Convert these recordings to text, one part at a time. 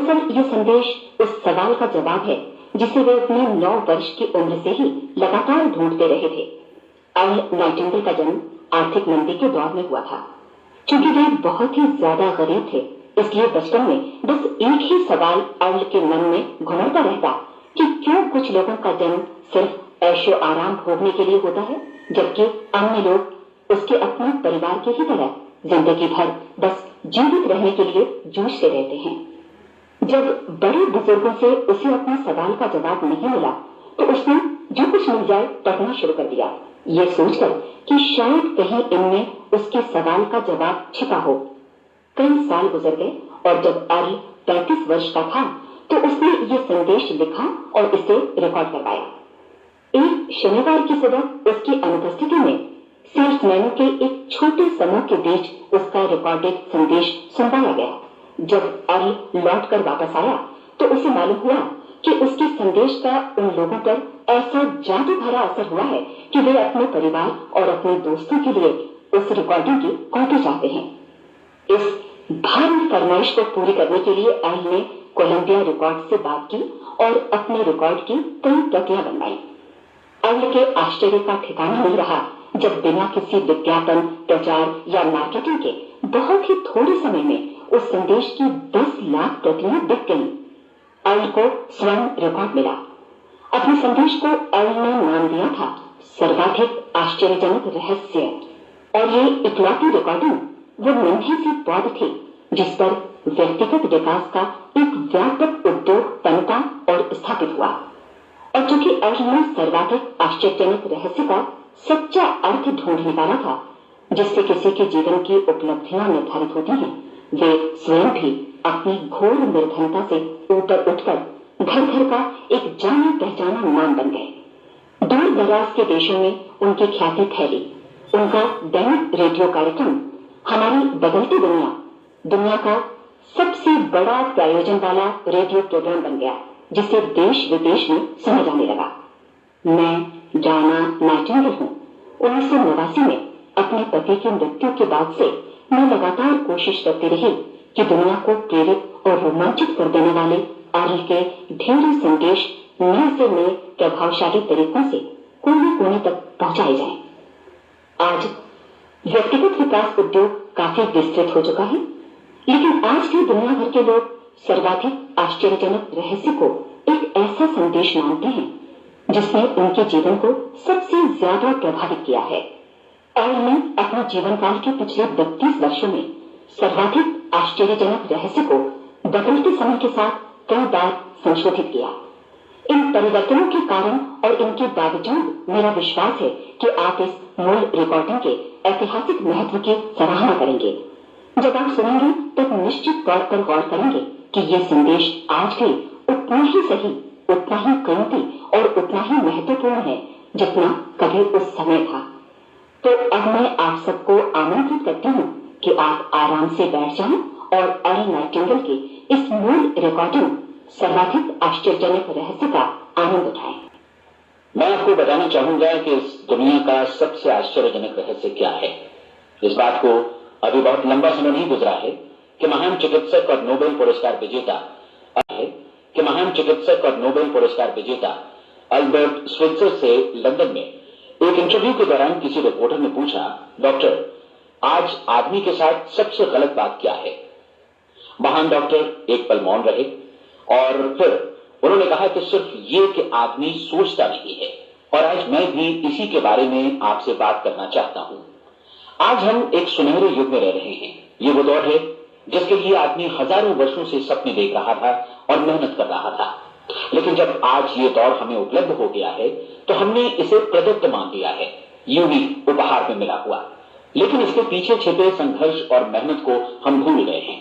दरअसल ये संदेश उस सवाल का जवाब है जिसे वे अपने 9 वर्ष की उम्र से ही लगातार ढूंढते रहे थे। अर्ल नाइटिंगेल का जन्म आर्थिक मंदी के दौर में हुआ था। क्योंकि वे बहुत ही ज्यादा गरीब थे, इसलिए बचपन में बस एक ही सवाल अर्ल के मन में घुमड़ता रहता कि क्यों कुछ लोगों का जन्म सिर्फ ऐशो आराम भोगने के लिए होता है, जबकि अन्य लोग उसके अपने परिवार के ही तरह जिंदगी भर बस जीवित रहने के लिए जूझते रहते हैं। जब बड़े बुजुर्गों से उसे अपने सवाल का जवाब नहीं मिला तो उसने जो कुछ मिल जाए पढ़ना शुरू कर दिया, ये सोचकर कि शायद कहीं इनमें उसके सवाल का जवाब छिपा हो। कई साल गुजर गए और जब अर्ल 35 वर्ष का था तो उसने ये संदेश लिखा और इसे रिकॉर्ड करवाया। एक शनिवार की सुबह उसकी अनुपस्थिति में सेल्समैनों के एक छोटे समूह के बीच उसका रिकॉर्डेड संदेश सुनवाया गया। जब अर्ल लौट कर वापस आया तो उसे मालूम हुआ कि उसके संदेश का उन लोगों पर ऐसा जादू भरा असर हुआ है कि वे अपने परिवार और अपने दोस्तों के लिए उस रिकॉर्डिंग की कॉपी चाहते हैं। इस भारी फरमाइश को पूरी करने के लिए अर्ल ने कोलंबिया रिकॉर्ड से बात की और अपने रिकॉर्ड की कई प्रतियां बनवाई। अर्ल के आश्चर्य का ठिकाना नहीं रहा जब बिना किसी विज्ञापन, प्रचार या मार्केटिंग के बहुत ही थोड़े समय में उस संदेश की 10 लाख प्रतियां बिक गईं। अर्ल को स्वर्ण रिकॉर्ड मिला। अपने संदेश को अर्ल ने नाम दिया था सर्वाधिक आश्चर्यजनक रहस्य, और ये इकलौती रिकॉर्डिंग वो नन्ही सी पौध थी जिस पर व्यक्तिगत विकास का एक व्यापक उद्योग पनपा और स्थापित हुआ। और चूंकि अर्ल ने सर्वाधिक आश्चर्यजनक रहस्य का सच्चा अर्थ ढूंढ निकाला था, जिससे किसी के जीवन की उपलब्धियां निर्धारित होती हैं, वे स्वयं भी अपनी घोर निर्धनता से ऊपर उठकर घर घर का एक जाना पहचाना नाम बन गए। दूर दराज के देशों में उनकी ख्याति फैली। उनका दैनिक रेडियो कार्यक्रम हमारी बदलती दुनिया का सबसे बड़ा प्रायोजन वाला रेडियो प्रोग्राम बन गया, जिसे देश विदेश में सुना जाने लगा। मैं डाना नाइटिंगेल हूँ। 1989 में अपने पति की मृत्यु के बाद से मैं लगातार कोशिश करती रही कि दुनिया को प्रेरित और रोमांचित कर देने वाले अर्ल के ढेरों संदेश नए से नए प्रभावशाली तरीकों से कोने कोने तक पहुंचाए जाएं। आज व्यक्तिगत विकास उद्योग काफी विस्तृत हो चुका है, लेकिन आज भी दुनिया भर के लोग सर्वाधिक आश्चर्यजनक रहस्य को एक ऐसा संदेश मानते हैं जिसने उनके जीवन को सबसे ज्यादा प्रभावित किया है। अर्ल ने अपने जीवन काल के पिछले 32 वर्षों में सर्वाधिक आश्चर्यजनक रहस्य को बदलते समय के साथ कई बार संशोधित किया। इन परिवर्तनों के कारण और इनके बावजूद मेरा विश्वास है कि आप इस मूल रिकॉर्डिंग के ऐतिहासिक महत्व की सराहना करेंगे। जब आप सुनेंगे तब निश्चित तौर पर गौर करेंगे कि ये संदेश आज भी उतना ही सही, उतना ही कीमती और उतना ही महत्वपूर्ण है जितना कभी उस समय था। तो अब मैं आप सबको आमंत्रित करती हूँ कि आप आराम से बैठ जाएं और अर्ल नाइटिंगेल की इस मूल रिकॉर्डिंग सर्वाधिक आश्चर्यजनक रहस्य का आनंद उठाएं। मैं आपको बताना चाहूंगा कि इस दुनिया का सबसे आश्चर्यजनक रहस्य क्या है। इस बात को अभी बहुत लंबा समय नहीं गुजरा है कि महान चिकित्सक और नोबेल पुरस्कार विजेता अल्बर्ट स्विट्जर से लंदन में एक इंटरव्यू के दौरान किसी रिपोर्टर ने पूछा, डॉक्टर, आज आदमी के साथ सबसे गलत बात क्या है? महान डॉक्टर एक पल मौन रहे और फिर उन्होंने कहा कि सिर्फ ये कि आदमी सोचता नहीं है। और आज मैं भी इसी के बारे में आपसे बात करना चाहता हूं। आज हम एक सुनहरे युग में रह रहे हैं। ये वो दौर है जिसके लिए आदमी हजारों वर्षों से सपने देख रहा था और मेहनत कर रहा था, लेकिन जब आज ये दौर हमें उपलब्ध हो गया है तो हमने इसे प्रदत्त मान लिया है, यूं ही उपहार में मिला हुआ। लेकिन इसके पीछे छिपे संघर्ष और मेहनत को हम भूल गए हैं।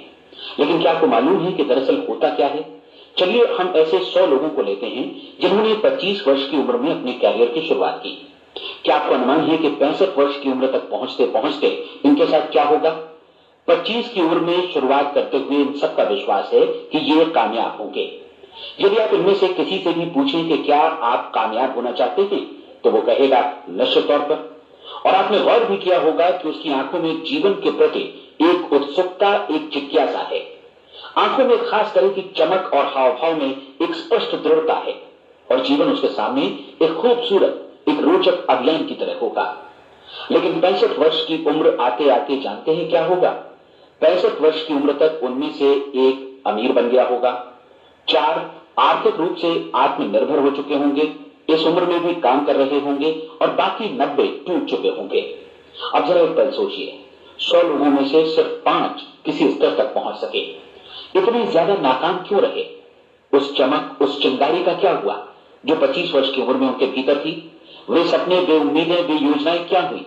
लेकिन क्या आपको मालूम है कि दरअसल होता क्या है? चलिए हम ऐसे 100 लोगों को लेते हैं जिन्होंने 25 वर्ष की उम्र में अपने कैरियर की शुरुआत की। क्या आपको अनुमान है कि 65 वर्ष की उम्र तक पहुंचते पहुंचते इनके साथ क्या होगा? 25 की उम्र में शुरुआत करते हुए इन सबका विश्वास है कि ये कामयाब होंगे। यदि आप इनमें से किसी से भी पूछें कि क्या आप कामयाब होना चाहते हैं तो वो कहेगा निश्चित तौर पर। और आपने गौर भी किया होगा कि उसकी आंखों में जीवन के प्रति एक उत्सुकता, एक जिज्ञासा है। आंखों में खास तरह की चमक और हाव भाव में एक स्पष्ट दृढ़ता है और जीवन उसके सामने एक खूबसूरत, एक रोचक अभियान की तरह होगा। लेकिन 65 वर्ष की उम्र आते आते जानते हैं क्या होगा? 65 वर्ष की उम्र तक उनमें से एक अमीर बन गया होगा, 4 आर्थिक रूप से आत्मनिर्भर हो चुके होंगे, इस उम्र में भी काम कर रहे होंगे और बाकी 90 टूट चुके होंगे। अब जरा एक पल सोचिए, 100 लोगों में से सिर्फ 5 किसी स्तर तक पहुंच सके। इतने ज्यादा नाकाम क्यों रहे? उस चमक, उस चिंगारी का क्या हुआ जो 25 वर्ष की उम्र में उनके भीतर थी? वे सपने, वे उम्मीदें, वे योजनाएं क्या हुई?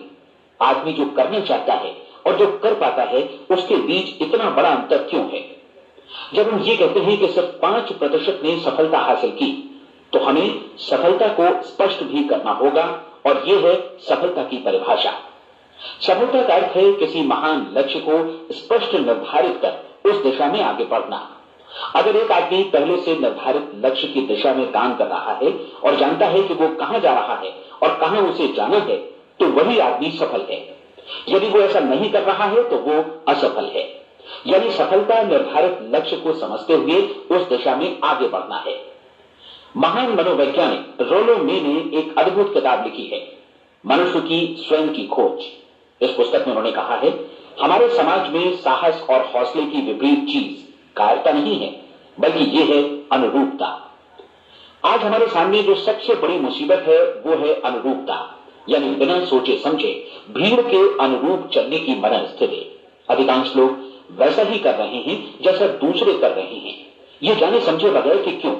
आदमी जो करना चाहता है और जो कर पाता है, उसके बीच इतना बड़ा अंतर क्यों है? जब हम ये कहते हैं कि सिर्फ 5% ने सफलता हासिल की, तो हमें सफलता को स्पष्ट भी करना होगा और यह है सफलता की परिभाषा। सफलता का अर्थ है किसी महान लक्ष्य को स्पष्ट निर्धारित कर उस दिशा में आगे बढ़ना। अगर एक आदमी पहले से निर्धारित लक्ष्य की दिशा में काम कर रहा है और जानता है कि वो कहां जा रहा है और कहां उसे जाना है, तो वही आदमी सफल है। यदि वो ऐसा नहीं कर रहा है तो वो असफल है। यानी सफलता निर्धारित लक्ष्य को समझते हुए उस दिशा में आगे बढ़ना है। महान मनोवैज्ञानिक रोलो मे ने एक अद्भुत किताब लिखी है, मनुष्य की स्वयं की खोज। इस पुस्तक में उन्होंने कहा है, हमारे समाज में साहस और हौसले की विपरीत चीज कायरता नहीं है, बल्कि यह है अनुरूपता। आज हमारे सामने जो सबसे बड़ी मुसीबत है वो है अनुरूपता, यानी बिना सोचे समझे भीड़ के अनुरूप चलने की मनस्थिति। अधिकांश लोग वैसा ही कर रहे हैं जैसा दूसरे कर रहे हैं, ये जाने समझे बगैर कि क्यों।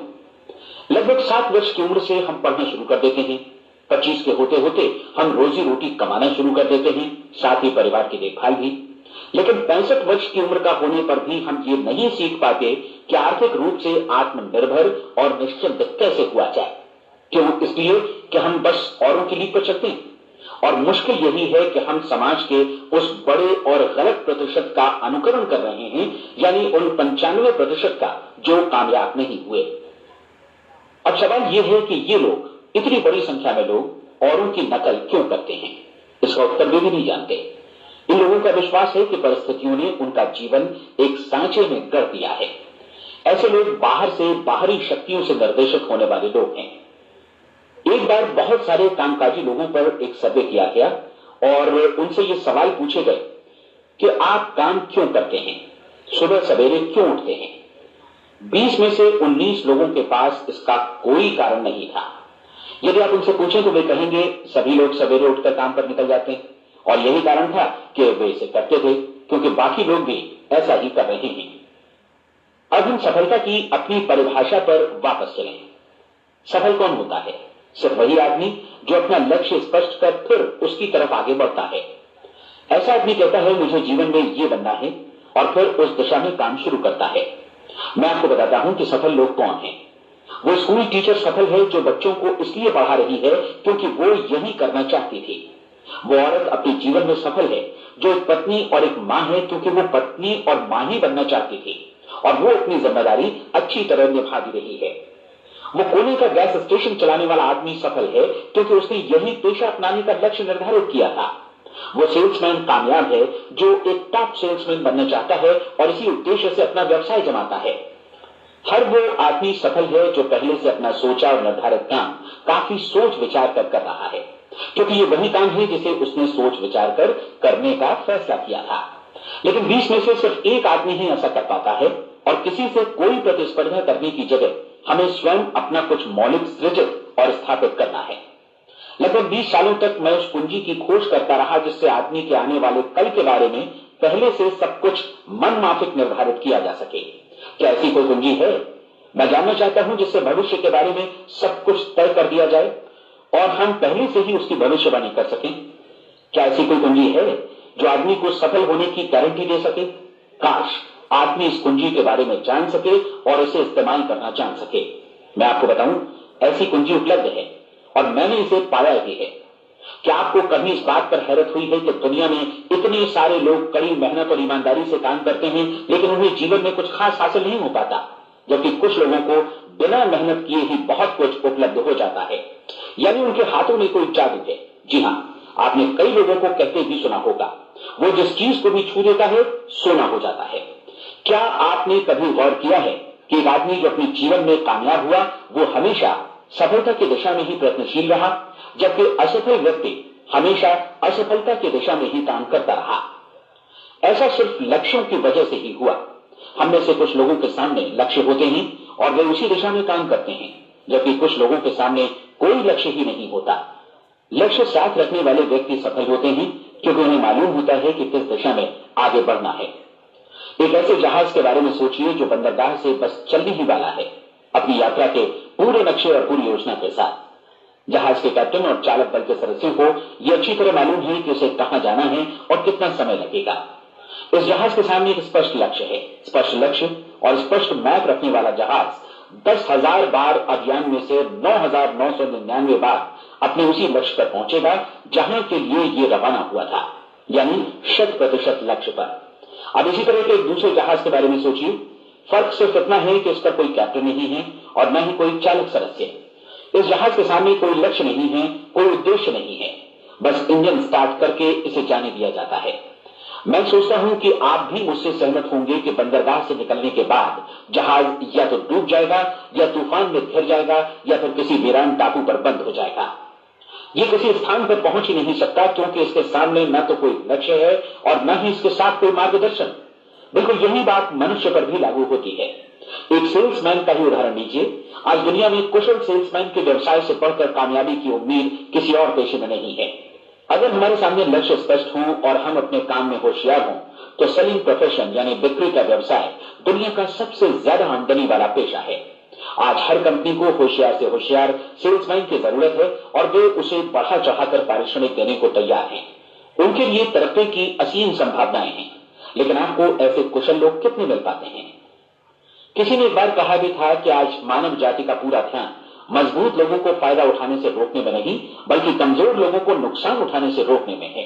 लगभग 7 वर्ष की उम्र से हम पढ़ना शुरू कर देते हैं, 25 के होते होते हम रोजी रोटी कमाना शुरू कर देते हैं, साथ ही परिवार की देखभाल भी। लेकिन 65 वर्ष की उम्र का होने पर भी हम ये नहीं सीख पाते कि आर्थिक रूप से आत्मनिर्भर और निश्चिंत कैसे हुआ जाए। क्यों? इसलिए कि हम बस औरों की लीड पर चलते हैं। और मुश्किल यही है कि हम समाज के उस बड़े और गलत प्रतिशत का अनुकरण कर रहे हैं, यानी उन 95% का जो कामयाब नहीं हुए। अब सवाल यह है कि ये लोग, इतनी बड़ी संख्या में लोग औरों की नकल क्यों करते हैं? इसका उत्तर वे भी नहीं जानते। इन लोगों का विश्वास है कि परिस्थितियों ने उनका जीवन एक सांचे में गढ़ दिया है। ऐसे लोग बाहर से बाहरी शक्तियों से निर्देशित होने वाले लोग हैं। एक बार बहुत सारे कामकाजी लोगों पर एक सर्वे किया गया और उनसे ये सवाल पूछे गए कि आप काम क्यों करते हैं, सुबह सवेरे क्यों उठते हैं? 20 में से 19 लोगों के पास इसका कोई कारण नहीं था। यदि आप उनसे पूछें तो वे कहेंगे सभी लोग सवेरे उठकर काम पर निकल जाते हैं और यही कारण था कि वे इसे करते थे क्योंकि बाकी लोग भी ऐसा ही कर रहे हैं। अब हम सफलता की अपनी परिभाषा पर वापस चलें। सफल कौन होता है? सिर्फ वही आदमी जो अपना लक्ष्य स्पष्ट कर फिर उसकी तरफ आगे बढ़ता है। ऐसा आदमी कहता है मुझे जीवन में ये बनना है और फिर उस दिशा में काम शुरू करता है। मैं आपको बताता हूं कि सफल लोग कौन हैं। वो स्कूल टीचर सफल है जो बच्चों को इसलिए पढ़ा रही है क्योंकि वो यही करना चाहती थी। वो औरत अपने जीवन में सफल है जो एक पत्नी और एक मां है क्योंकि वो पत्नी और मां ही बनना चाहती थी और वो अपनी जिम्मेदारी अच्छी तरह निभा भी रही है। वो कोने का गैस स्टेशन चलाने वाला आदमी सफल है क्योंकि उसने यही पेशा अपनाने का लक्ष्य निर्धारित किया था। वो सेल्समैन कामयाब है जो एक टॉप सेल्समैन बनना चाहता है और इसी उद्देश्य से अपना व्यवसाय जमाता है। हर वो आदमी सफल है जो पहले से अपना सोचा और निर्धारित काम काफी सोच विचार कर रहा है, क्योंकि ये वही काम है जिसे उसने सोच विचार कर करने का फैसला किया था। लेकिन 20 में से सिर्फ एक आदमी ही ऐसा कर पाता है और किसी से कोई प्रतिस्पर्धा करने की जगह हमें स्वयं अपना कुछ मौलिक सृजित और स्थापित करना है। लगभग 20 सालों तक मैं उस कुंजी की खोज करता रहा जिससे आदमी के आने वाले कल के बारे में पहले से सब कुछ मन माफिक निर्धारित किया जा सके। क्या ऐसी कोई कुंजी है? मैं जानना चाहता हूं जिससे भविष्य के बारे में सब कुछ तय कर दिया जाए और हम पहले से ही उसकी भविष्यवाणी कर सकें। क्या ऐसी कोई कुंजी है जो आदमी को सफल होने की गारंटी दे सके? काश आदमी इस कुंजी के बारे में जान सके और इसे इस्तेमाल करना जान सके। मैं आपको बताऊं, ऐसी कुंजी उपलब्ध है और मैंने इसे पाया भी है। क्या आपको कभी इस बात पर हैरत हुई है कि दुनिया में इतने सारे लोग कड़ी मेहनत और ईमानदारी से काम करते हैं लेकिन उन्हें जीवन में कुछ खास हासिल नहीं हो पाता, जबकि कुछ लोगों को बिना मेहनत किए ही बहुत कुछ उपलब्ध हो जाता है, यानी उनके हाथों में कोई जादू है। जी हाँ, आपने कई लोगों को कहते भी सुना होगा, वो जिस चीज को भी छू देता है सोना हो जाता है। क्या आपने कभी गौर किया है कि एक आदमी जो अपने जीवन में कामयाब हुआ वो हमेशा सफलता की दिशा में ही प्रयत्नशील रहा, जबकि असफल व्यक्ति हमेशा असफलता की दिशा में ही काम करता रहा। ऐसा सिर्फ लक्ष्यों की वजह से ही हुआ। हम में से कुछ लोगों के सामने लक्ष्य होते हैं और वे उसी दिशा में काम करते हैं, जबकि कुछ लोगों के सामने कोई लक्ष्य ही नहीं होता। लक्ष्य साथ रखने वाले व्यक्ति सफल होते हैं क्योंकि उन्हें मालूम होता है कि किस दिशा में आगे बढ़ना है। एक ऐसे जहाज के बारे में सोचिए जो बंदरगाह से बस चलने ही वाला है, अपनी यात्रा के पूरे नक्शे और पूरी योजना के साथ। जहाज के कैप्टन और चालक दल के सदस्यों को यह अच्छी तरह मालूम है कि उसे कहां जाना है और कितना समय लगेगा। इस जहाज के सामने एक स्पष्ट लक्ष्य है। स्पष्ट लक्ष्य और स्पष्ट मैप रखने वाला जहाज 10,000 बार अभियान में से 9,999 बार अपने उसी लक्ष्य पर पहुंचेगा जहां के लिए ये रवाना हुआ था, यानी 100% लक्ष्य पर। अब इसी तरह के एक दूसरे जहाज के बारे में सोचिए। फर्क सिर्फ इतना है कि इसका कोई कैप्टन नहीं है और न ही कोई चालक सदस्य। इस जहाज के सामने कोई लक्ष्य नहीं है, कोई उद्देश्य नहीं है, बस इंजन स्टार्ट करके इसे जाने दिया जाता है। मैं सोचता हूं कि आप भी मुझसे सहमत होंगे कि बंदरगाह से निकलने के बाद जहाज या तो डूब जाएगा या तूफान में घिर जाएगा या फिर किसी वीरान टापू पर बंद हो जाएगा। ये किसी स्थान पर पहुंच ही नहीं सकता क्योंकि इसके सामने न तो कोई लक्ष्य है और न ही इसके साथ कोई मार्गदर्शन। बिल्कुल यही बात मनुष्य पर भी लागू होती है। एक सेल्समैन का ही उदाहरण लीजिए। आज दुनिया में कुशल सेल्समैन के व्यवसाय से पढ़कर कामयाबी की उम्मीद किसी और पेशे में नहीं है। अगर हमारे सामने लक्ष्य स्पष्ट हो और हम अपने काम में होशियार हों तो सेलिंग प्रोफेशन यानी बिक्री का व्यवसाय दुनिया का सबसे ज्यादा आमदनी वाला पेशा है। आज हर कंपनी को होशियार से होशियार सेल्समैन की जरूरत है और वे उसे बढ़ा चढ़ाकर पारिश्रमिक देने को तैयार हैं। उनके लिए तरक्की की असीम संभावनाएं हैं, लेकिन आपको ऐसे कुशल लोग कितने मिल पाते हैं? किसी ने एक बार कहा भी था कि आज मानव जाति का पूरा ध्यान मजबूत लोगों को फायदा उठाने से रोकने में नहीं, बल्कि कमजोर लोगों को नुकसान उठाने से रोकने में है।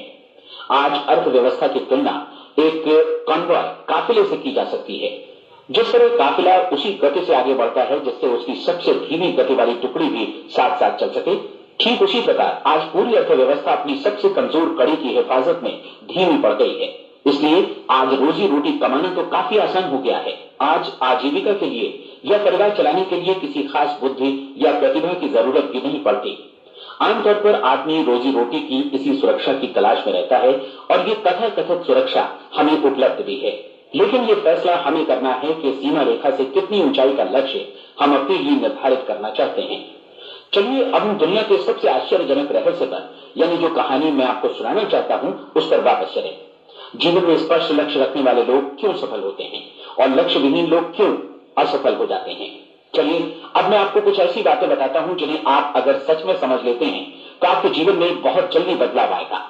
आज अर्थव्यवस्था की तुलना एक कॉन्वॉय काफिले से की जा सकती है। जिस तरह काफिला उसी गति से आगे बढ़ता है जिससे उसकी सबसे धीमी गति वाली टुकड़ी भी साथ साथ चल सके, ठीक उसी प्रकार आज पूरी अर्थव्यवस्था अपनी सबसे कमजोर कड़ी की हिफाजत में धीमी पड़ गई है। इसलिए आज रोजी रोटी कमाना तो काफी आसान हो गया है। आज आजीविका के लिए या परिवार चलाने के लिए किसी खास बुद्धि या प्रतिभा की जरूरत भी नहीं पड़ती। आमतौर पर आदमी रोजी रोटी की इसी सुरक्षा की तलाश में रहता है और ये तथाकथित सुरक्षा हमें उपलब्ध भी है। लेकिन ये फैसला हमें करना है कि सीमा रेखा से कितनी ऊंचाई का लक्ष्य हम अपने लिए निर्धारित करना चाहते हैं। चलिए अब हम दुनिया के सबसे आश्चर्यजनक रहस्य पर, यानी जो कहानी मैं आपको सुनाना चाहता हूं, उस पर वापस चलें। जीवन में स्पष्ट लक्ष्य रखने वाले लोग क्यों सफल होते हैं और लक्ष्य विहीन लोग क्यों असफल हो जाते हैं? चलिए अब मैं आपको कुछ ऐसी बातें बताता हूं जिन्हें आप अगर सच में समझ लेते हैं तो आपके जीवन में बहुत जल्दी बदलाव आएगा।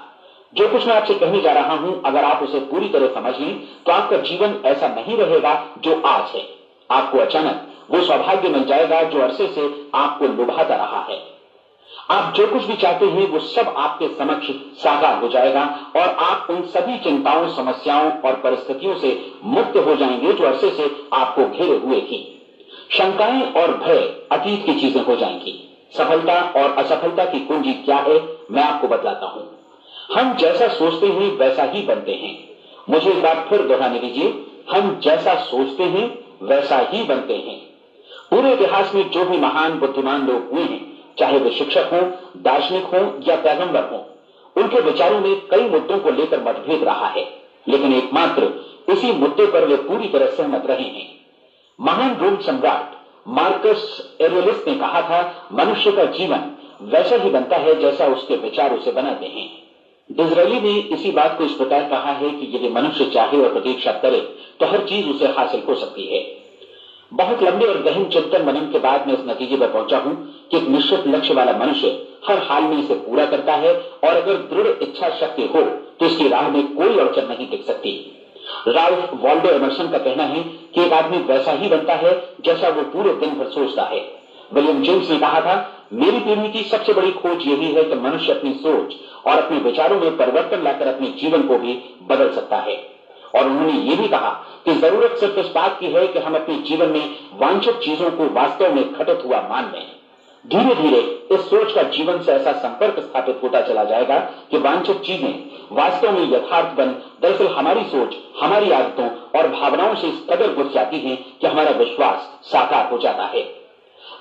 जो कुछ मैं आपसे कहने जा रहा हूं, अगर आप उसे पूरी तरह समझ लें तो आपका जीवन ऐसा नहीं रहेगा जो आज है। आपको अचानक वो सौभाग्य मिल जाएगा जो अरसे से आपको लुभाता रहा है। आप जो कुछ भी चाहते हैं वो सब आपके समक्ष साकार हो जाएगा और आप उन सभी चिंताओं, समस्याओं और परिस्थितियों से मुक्त हो जाएंगे जो अरसे से आपको घेरे हुए थी। शंकाएं और भय अतीत की चीजें हो जाएंगी। सफलता और असफलता की कुंजी क्या है, मैं आपको बतलाता हूं। हम जैसा सोचते हैं वैसा ही बनते हैं। मुझे एक बार फिर दोहराने दीजिए, हम जैसा सोचते हैं वैसा ही बनते हैं। पूरे इतिहास में जो भी महान बुद्धिमान लोग हुए हैं, चाहे वे शिक्षक हों, दार्शनिक हों या पैगंबर हों, उनके विचारों में कई मुद्दों को लेकर मतभेद रहा है, लेकिन एकमात्र इसी मुद्दे पर वे पूरी तरह सहमत रहे हैं। महान रोम सम्राट मार्कस एरेलिस ने कहा था, मनुष्य का जीवन वैसा ही बनता है जैसा उसके विचार उसे बनाते हैं। डिज़रायली ने इसी बात को इस प्रकार कहा है कि यदि मनुष्य चाहे और प्रतीक्षा करे तो हर चीज उसे हासिल हो सकती है। बहुत लंबे और गहन चिंतन मनन के बाद मैं इस नतीजे पर पहुंचा हूं कि एक निश्चित लक्ष्य वाला मनुष्य हर हाल में इसे पूरा करता है और अगर दृढ़ इच्छा शक्ति हो तो इसकी राह में कोई अड़चन नहीं टिक सकती। राल्फ वॉल्डो एमर्सन का कहना है कि एक आदमी वैसा ही बनता है जैसा वो पूरे दिन भर सोचता है। विलियम जेम्स ने कहा था, मेरी पीढ़ी की सबसे बड़ी खोज यही है कि मनुष्य अपनी सोच और अपने विचारों में परिवर्तन लाकर अपने जीवन को भी बदल सकता है। और उन्होंने ये भी कहा कि जरूरत सिर्फ इस बात की है कि हम अपने जीवन में वांछित चीजों को वास्तव में घटित हुआ मान लें। धीरे धीरे इस सोच का जीवन से ऐसा संपर्क स्थापित होता चला जाएगा कि वांछित चीजें वास्तव में यथार्थ बन दरअसल हमारी सोच, हमारी आदतों और भावनाओं से इस कदर जुड़ जाती हैं कि हमारा विश्वास साकार हो जाता है।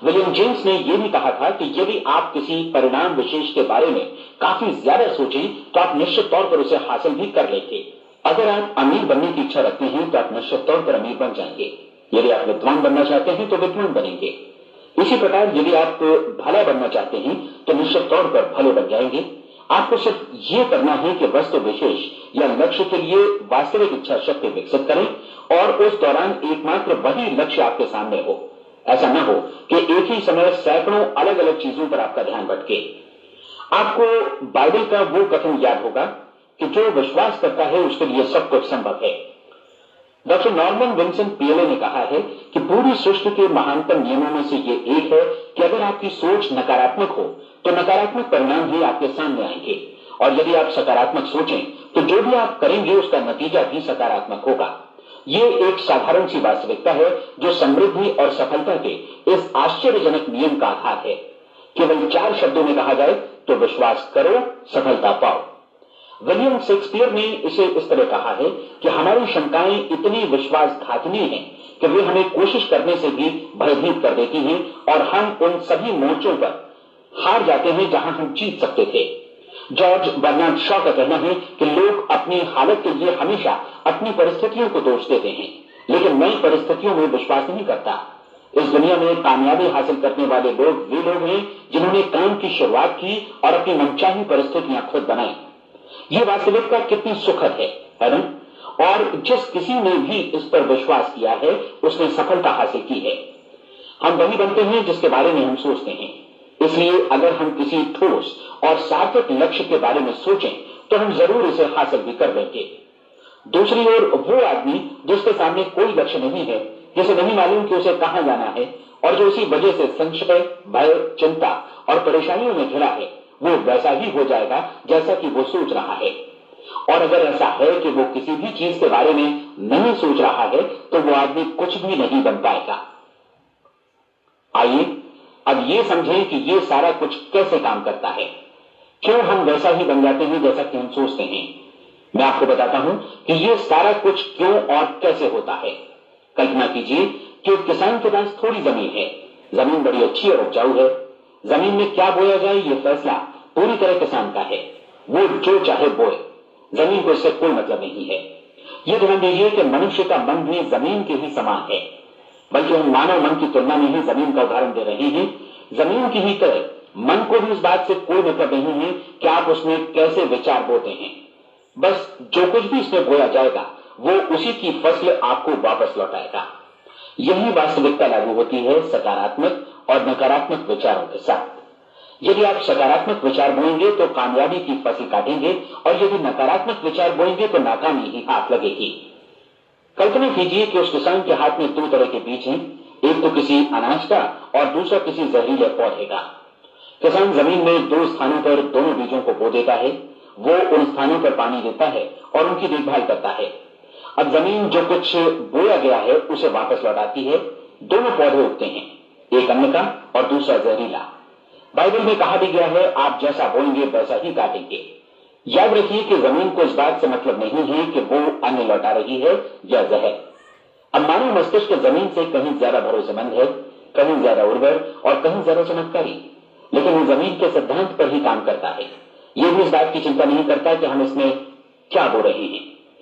विलियम जेम्स ने यह भी कहा था कि यदि आप किसी परिणाम विशेष के बारे में काफी ज्यादा सोचें तो आप निश्चित तौर पर उसे हासिल भी कर लेंगे। अगर आप अमीर बनने की इच्छा रखते हैं तो आप निश्चित तौर पर अमीर बन जाएंगे। यदि आप विद्वान बनना चाहते हैं तो विद्वान बनेंगे। इसी प्रकार यदि आप भला बनना चाहते हैं तो निश्चित तौर पर भले बन जाएंगे। आपको सिर्फ ये करना है कि वस्तु विशेष या लक्ष्य के लिए वास्तविक इच्छा शक्ति विकसित करें और उस दौरान एकमात्र वही लक्ष्य आपके सामने हो। ऐसा न हो कि एक ही समय सैकड़ों अलग अलग चीजों पर आपका ध्यान भटके। आपको बाइबल का वो कथन याद होगा कि जो विश्वास करता है उसके लिए सब कुछ संभव है। डॉक्टर नॉर्मन विंसेंट पीएले ने कहा है कि पूरी सृष्टि के महानतम नियमों में से ये एक है कि अगर आपकी सोच नकारात्मक हो तो नकारात्मक परिणाम ही आपके सामने आएंगे, और यदि आप सकारात्मक सोचें तो जो भी आप करेंगे उसका नतीजा भी सकारात्मक होगा। ये एक साधारण सी वास्तविकता है जो समृद्धि और सफलता के इस आश्चर्यजनक नियम का आधार है। केवल 4 शब्दों में कहा जाए तो विश्वास करो, सफलता पाओ। विलियम शेक्सपियर ने इसे इस तरह कहा है कि हमारी शंकाएं इतनी विश्वासघातनी हैं कि वे हमें कोशिश करने से भी भयभीत कर देती हैं और हम उन सभी मोर्चों पर हार जाते हैं जहां हम जीत सकते थे। जॉर्ज बर्नार्ड शॉ का कहना है कि लोग अपनी हालत के लिए हमेशा अपनी परिस्थितियों को दोष देते हैं, लेकिन नई परिस्थितियों में विश्वास नहीं करता। इस दुनिया में कामयाबी हासिल करने वाले लोग वे लोग हैं जिन्होंने काम की शुरुआत की और अपनी मनचाही परिस्थितियां खुद बनाई। ये वास्तविकता कितनी सुखद है ना? और जिस किसी ने भी इस पर विश्वास किया है उसने सफलता हासिल की है। हम वही बनते हैं जिसके बारे में हम सोचते हैं। इसलिए अगर हम किसी ठोस और सार्थक लक्ष्य के बारे में सोचें तो हम जरूर इसे हासिल भी कर लेंगे। दूसरी ओर वो आदमी जिसके सामने कोई लक्ष्य नहीं है, जिसे नहीं मालूम कि उसे कहां जाना है और जो इसी वजह से संशय, भय, चिंता और परेशानियों में घिरा है, वो वैसा ही हो जाएगा जैसा कि वो सोच रहा है। और अगर ऐसा है कि वो किसी भी चीज के बारे में नहीं सोच रहा है तो वो आदमी कुछ भी नहीं बन पाएगा। आइए अब ये समझें कि ये सारा कुछ कैसे काम करता है, क्यों हम वैसा ही बन जाते हैं जैसा कि हम सोचते हैं। मैं आपको बताता हूं कि ये सारा कुछ क्यों और कैसे होता है। कल्पना कीजिए कि एक किसान के पास थोड़ी जमीन है। जमीन बड़ी अच्छी और उपजाऊ है। जमीन में क्या बोया जाए ये फैसला पूरी तरह किसान का है। वो जो चाहे बोए, जमीन को इससे कोई मतलब नहीं है। ये ध्यान दीजिए कि मनुष्य का मन भी जमीन के ही समान है, बल्कि हम मानव मन की तुलना में ही जमीन का उदाहरण दे रहे हैं। जमीन की ही तरह मन को भी इस बात से कोई मतलब नहीं है कि आप उसमें कैसे विचार बोते हैं। बस जो कुछ भी इसमें बोया जाएगा वो उसी की फसल आपको वापस लौटाएगा। यही वास्तविकता लागू होती है सकारात्मक और नकारात्मक विचारों के साथ। यदि आप सकारात्मक विचार बोएंगे तो कामयाबी की फसल काटेंगे, और यदि नकारात्मक विचार बोएंगे तो नाकामी ही हाथ लगेगी। कल्पना कीजिए कि उस किसान के हाथ में 2 तरह के बीज हैं, एक तो किसी अनाज का और दूसरा किसी जहरीले पौधे का। किसान जमीन में 2 स्थानों पर दोनों बीजों को बो देता है। वो उन स्थानों पर पानी देता है और उनकी देखभाल करता है। अब जमीन जो कुछ बोया गया है उसे वापस लौटाती है। दोनों पौधे उगते हैं, एक अन्न का और दूसरा जहरीला। बाइबल में कहा भी गया है, आप जैसा बोएंगे वैसा ही काटेंगे। याद रखिए कि जमीन को इस बात से मतलब नहीं है कि वो अन्न लौटा रही है या जहर। अब मानव मस्तिष्क जमीन से कहीं ज्यादा भरोसेमंद है, कहीं ज्यादा उर्वर और कहीं ज्यादा चमत्कारी, लेकिन वो जमीन के सिद्धांत पर ही काम करता है। ये भी इस बात की चिंता नहीं करता कि हम इसमें क्या बो रहे हैं।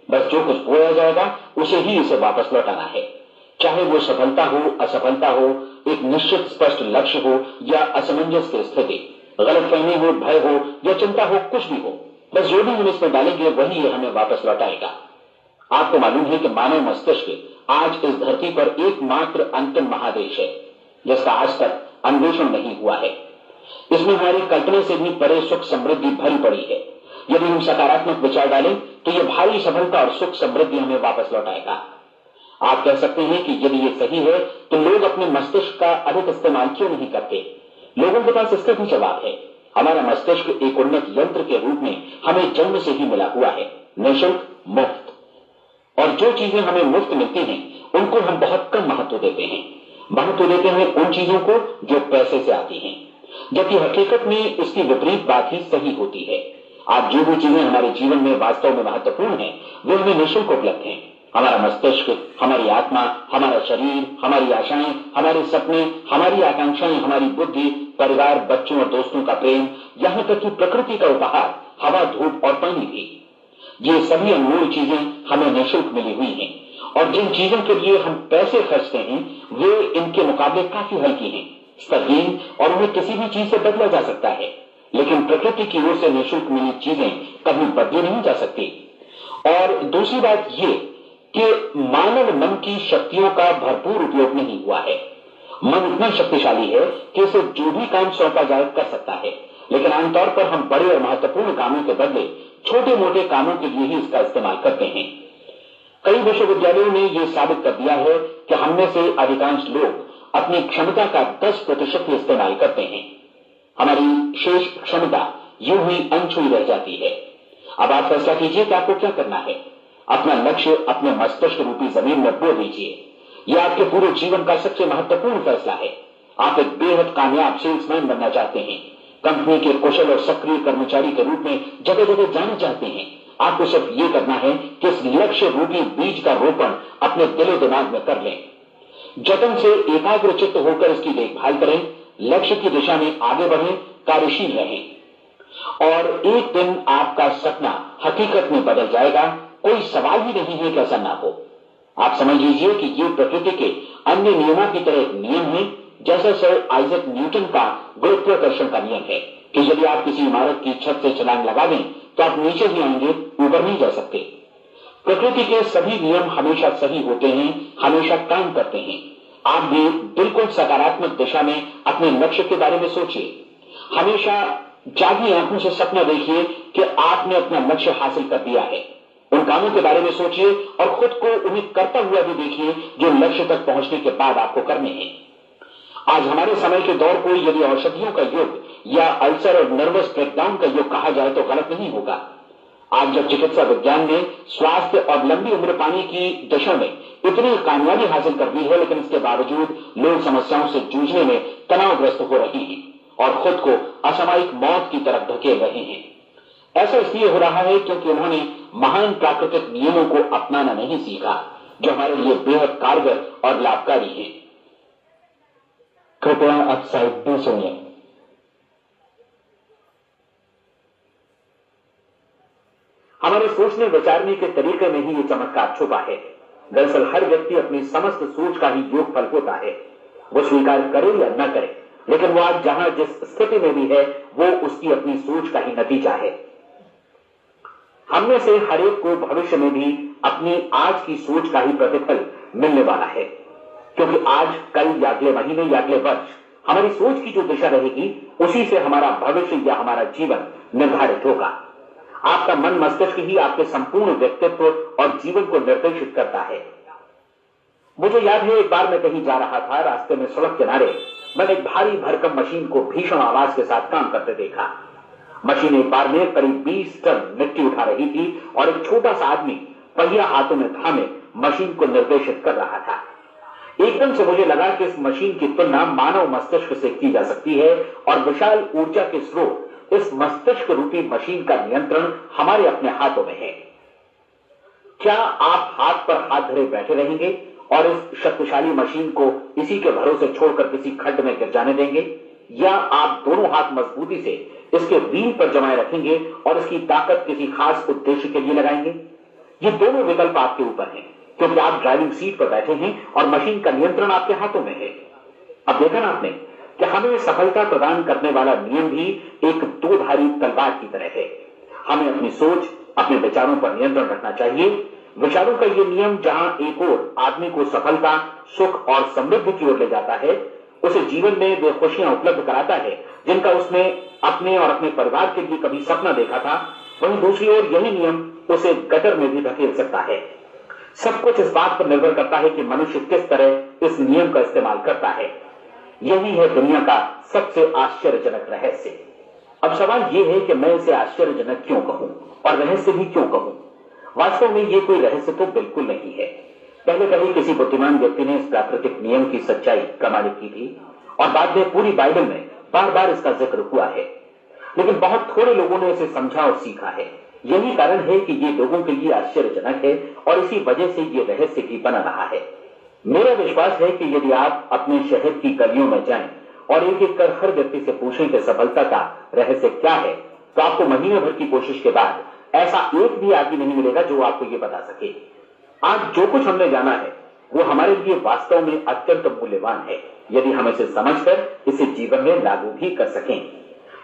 बस जो कुछ बोया जाएगा उसे ही इसे वापस लौटाना है, चाहे वो सफलता हो, असफलता हो, एक निश्चित स्पष्ट लक्ष्य हो या असमंजस की स्थिति, गलतफहमी हो, भय हो या चिंता हो, कुछ भी हो। बस जो भी हम इसमें डालेंगे वही ये हमें वापस लौटाएगा। आपको मालूम है कि मानव मस्तिष्क आज इस धरती पर एकमात्र अंतिम महादेश है जिसका आज तक अन्वेषण नहीं हुआ है। इसमें हमारी कल्पना से भी परे सुख समृद्धि भरी पड़ी है। यदि हम सकारात्मक विचार डालें तो यह भारी सफलता और सुख समृद्धि हमें वापस लौटाएगा। आप कह सकते हैं कि यदि ये सही है तो लोग अपने मस्तिष्क का अधिक इस्तेमाल क्यों नहीं करते? लोगों के पास इसका भी जवाब है। हमारा मस्तिष्क एक उन्नत यंत्र के रूप में हमें जन्म से ही मिला हुआ है, निःशुल्क, मुफ्त। और जो चीजें हमें मुफ्त मिलती हैं उनको हम बहुत कम महत्व देते हैं। महत्व देते हैं उन चीजों को जो पैसे से आती हैं। जबकि हकीकत में इसकी विपरीत बात ही सही होती है। आज जो भी चीजें हमारे जीवन में वास्तव में महत्वपूर्ण हैं, वे हमें निःशुल्क उपलब्ध हैं। हमारा मस्तिष्क, हमारी आत्मा, हमारा शरीर, हमारी आशाएं, हमारे सपने, हमारी आकांक्षाएं, हमारी बुद्धि, परिवार, बच्चों और दोस्तों का प्रेम, यहां तक कि प्रकृति का उपहार, हवा, धूप और पानी भी, ये सभी अनमोल चीजें हमें निःशुल्क मिली हुई हैं। और जिन चीजों के लिए हम पैसे खर्चते हैं, वे इनके मुकाबले काफी हल्की हैं, स्तरहीन, और उन्हें किसी भी चीज से बदला जा सकता है। लेकिन प्रकृति की ओर से निःशुल्क मिली चीजें कभी बदली नहीं जा सकती। और दूसरी बात यह कि मानव मन की शक्तियों का भरपूर उपयोग नहीं हुआ है। मन इतना शक्तिशाली है कि इसे जो भी काम सौंपा जाए कर सकता है, लेकिन आमतौर पर हम बड़े और महत्वपूर्ण कामों के बदले छोटे मोटे कामों के लिए ही इसका इस्तेमाल करते हैं। कई विश्वविद्यालयों ने यह साबित कर दिया है कि हम में से अधिकांश लोग अपनी क्षमता का 10% ही इस्तेमाल करते हैं। हमारी शेष क्षमता यूं ही अनछुई रह जाती है। अब आप फैसला कीजिए कि आपको क्या करना है। अपना लक्ष्य अपने मस्तिष्क रूपी जमीन में बो दीजिए। यह आपके पूरे जीवन का सबसे महत्वपूर्ण फैसला है। आप एक बेहद कामयाब सेल्समैन बनना चाहते हैं, कंपनी के कुशल और सक्रिय कर्मचारी के रूप में जगह जगह जाना चाहते हैं। आपको सिर्फ ये करना है कि इस लक्ष्य रूपी बीज का रोपण अपने दिलो दिमाग में कर लें। जतन से एकाग्र चित्त होकर इसकी देखभाल करें, लक्ष्य की दिशा में आगे बढ़ें, कार्यशील रहें। और एक दिन आपका सपना हकीकत में बदल जाएगा। कोई सवाल ही नहीं है कि ऐसा ना हो। आप समझ लीजिए कि ये प्रकृति के अन्य नियमों की तरह एक नियम है, जैसा सर आइजैक न्यूटन का गुरुत्वाकर्षण का नियम है कि यदि आप किसी इमारत की छत से छलांग लगा दें तो आप नीचे ही आएंगे, ऊपर नहीं जा सकते। प्रकृति के सभी नियम हमेशा सही होते हैं, हमेशा काम करते हैं। आप भी बिल्कुल सकारात्मक दिशा में अपने लक्ष्य के बारे में सोचिए। हमेशा जागी आंखों से सपना देखिए कि आपने अपना लक्ष्य हासिल कर दिया है। उन कामों के बारे में सोचिए और खुद को उन्हें करता हुआ भी देखिए जो लक्ष्य तक पहुंचने के बाद आपको करने हैं। आज हमारे समय के दौर को यदि औषधियों का युग या अल्सर और नर्वस ब्रेकडाउन का युग कहा जाए तो गलत नहीं होगा। आज जब चिकित्सा विज्ञान ने स्वास्थ्य और लंबी उम्र पाने की दिशा में इतनी कामयाबी हासिल कर दी है, लेकिन इसके बावजूद लोग समस्याओं से जूझने में तनावग्रस्त हो रहे हैं और खुद को असामयिक मौत की तरफ धकेल रहे हैं। ऐसा इसलिए हो रहा है क्योंकि उन्होंने महान प्राकृतिक नियमों को अपनाना नहीं सीखा, जो हमारे लिए बेहद कारगर और लाभकारी है। कृपया अब साइड 2 सुनिए। हमारे सोचने विचारने के तरीके में ही ये चमत्कार छुपा है। दरअसल हर व्यक्ति अपनी समस्त सोच का ही योगफल होता है। वो स्वीकार करे या न करे, लेकिन वो आज जहां जिस स्थिति में भी है, वो उसकी अपनी सोच का ही नतीजा है। हममें से हर एक को भविष्य में भी अपनी आज की सोच का ही प्रतिफल मिलने वाला है, क्योंकि आज, कल या अगले महीने या अगले वर्ष हमारी सोच की जो दिशा रहेगी, उसी से हमारा भविष्य या हमारा जीवन निर्धारित होगा। आपका मन मस्तिष्क ही आपके संपूर्ण व्यक्तित्व और जीवन को निर्देशित करता है। मुझे याद है, एक बार मैं कहीं जा रहा था, रास्ते में सड़क किनारे मैंने एक भारी भरकम मशीन को भीषण आवाज के साथ काम करते देखा। मशीन एक बार में करीब 20 टन मिट्टी उठा रही थी और एक छोटा सा आदमी पहिया हाथों में थामे मशीन को निर्देशित कर रहा था। एकदम से मुझे लगा कि इस मशीन की तुलना मानव मस्तिष्क से की जा सकती है और विशाल ऊर्जा के स्रोत इस मस्तिष्क रूपी मशीन का नियंत्रण हमारे अपने हाथों में है। क्या आप हाथ पर हाथ धरे बैठे रहेंगे और इस शक्तिशाली मशीन को इसी के भरोसे छोड़कर किसी खड्ड में गिर जाने देंगे, या आप दोनों हाथ मजबूती से इसके व्हील पर जमाए रखेंगे और इसकी ताकत किसी खास उद्देश्य के लिए लगाएंगे? ये दोनों विकल्प आपके ऊपर हैं, क्योंकि आप ड्राइविंग सीट पर बैठे हैं और मशीन का नियंत्रण आपके हाथों में है। अब देखा ना आपने कि हमें सफलता प्रदान करने वाला नियम भी एक दो-धारी तलवार की तरह है। हमें अपनी सोच, अपने विचारों पर नियंत्रण रखना चाहिए। विचारों का ये नियम जहां एक ओर आदमी को सफलता, सुख और समृद्धि की ओर ले जाता है, उसे जीवन में वे खुशियां उपलब्ध कराता है जिनका उसने अपने और अपने परिवार के लिए कभी सपना देखा था, वहीं दूसरी ओर यही नियम उसे गटर में भी धकेल सकता है। सब कुछ इस बात पर निर्भर करता है कि मनुष्य किस तरह इस नियम का इस्तेमाल करता है। यही है दुनिया का सबसे आश्चर्यजनक रहस्य। अब सवाल यह है कि मैं इसे आश्चर्यजनक क्यों कहूं और रहस्य भी क्यों कहूं? वास्तव में यह कोई रहस्य तो बिल्कुल नहीं है। पहले कभी किसी बुद्धिमान व्यक्ति ने इस प्राकृतिक नियम की सच्चाई प्रमाणित की थी और बाद में पूरी बाइबल में बार बार इसका जिक्र हुआ है, लेकिन बहुत थोड़े लोगों ने इसे समझा और सीखा है। यही कारण है कि ये लोगों के लिए आश्चर्यजनक है और इसी वजह से ये रहस्य भी बना रहा है। मेरा विश्वास है कि यदि आप अपने शहर की गलियों में जाएं और एक एक कर हर व्यक्ति से पूछें कि सफलता का रहस्य क्या है, तो आपको महीने भर की कोशिश के बाद ऐसा एक भी आदमी नहीं मिलेगा जो आपको ये बता सके। आज जो कुछ हमने जाना है वो हमारे लिए वास्तव में अत्यंत मूल्यवान है, यदि हम इसे समझकर इसे जीवन में लागू भी कर सकें।